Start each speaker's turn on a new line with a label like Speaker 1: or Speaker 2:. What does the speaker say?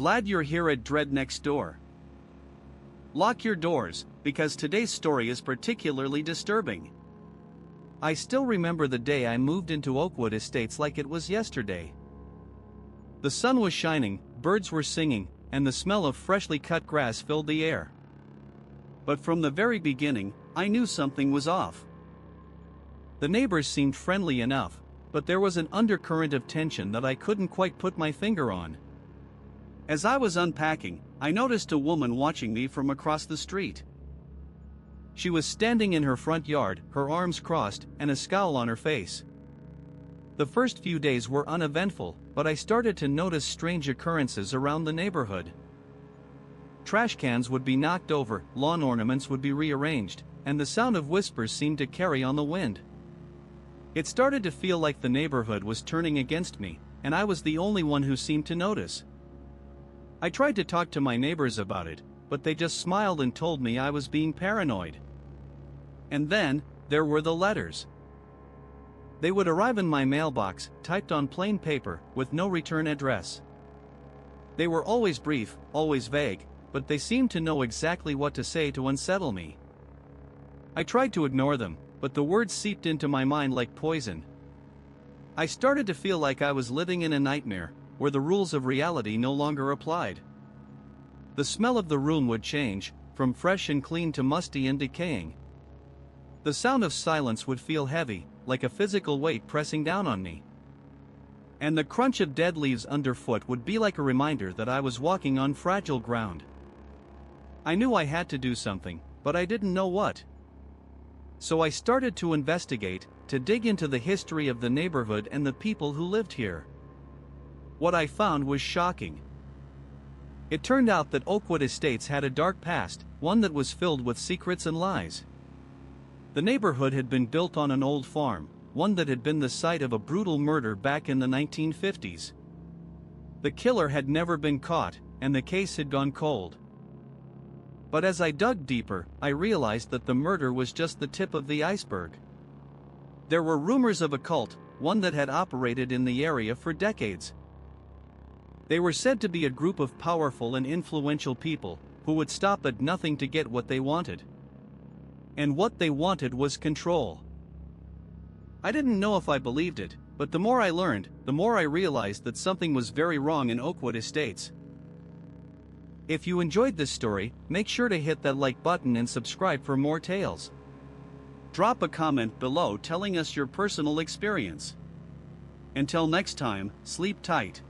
Speaker 1: glad you're here at Dread Next Door. Lock your doors, because today's story is particularly disturbing. I still remember the day I moved into Oakwood Estates like it was yesterday. The sun was shining, birds were singing, and the smell of freshly cut grass filled the air. But from the very beginning, I knew something was off. The neighbors seemed friendly enough, but there was an undercurrent of tension that I couldn't quite put my finger on. As I was unpacking, I noticed a woman watching me from across the street. She was standing in her front yard, her arms crossed, and a scowl on her face. The first few days were uneventful, but I started to notice strange occurrences around the neighborhood. Trash cans would be knocked over, lawn ornaments would be rearranged, and the sound of whispers seemed to carry on the wind. It started to feel like the neighborhood was turning against me, and I was the only one who seemed to notice. I tried to talk to my neighbors about it, but they just smiled and told me I was being paranoid. And then, there were the letters. They would arrive in my mailbox, typed on plain paper, with no return address. They were always brief, always vague, but they seemed to know exactly what to say to unsettle me. I tried to ignore them, but the words seeped into my mind like poison. I started to feel like I was living in a nightmare, where the rules of reality no longer applied. The smell of the room would change, from fresh and clean to musty and decaying. The sound of silence would feel heavy, like a physical weight pressing down on me. And the crunch of dead leaves underfoot would be like a reminder that I was walking on fragile ground. I knew I had to do something, but I didn't know what. So I started to investigate, to dig into the history of the neighborhood and the people who lived here. What I found was shocking. It turned out that Oakwood Estates had a dark past, one that was filled with secrets and lies. The neighborhood had been built on an old farm, one that had been the site of a brutal murder back in the 1950s. The killer had never been caught, and the case had gone cold. But as I dug deeper, I realized that the murder was just the tip of the iceberg. There were rumors of a cult, one that had operated in the area for decades. They were said to be a group of powerful and influential people, who would stop at nothing to get what they wanted. And what they wanted was control. I didn't know if I believed it, but the more I learned, the more I realized that something was very wrong in Oakwood Estates. If you enjoyed this story, make sure to hit that like button and subscribe for more tales. Drop a comment below telling us your personal experience. Until next time, sleep tight.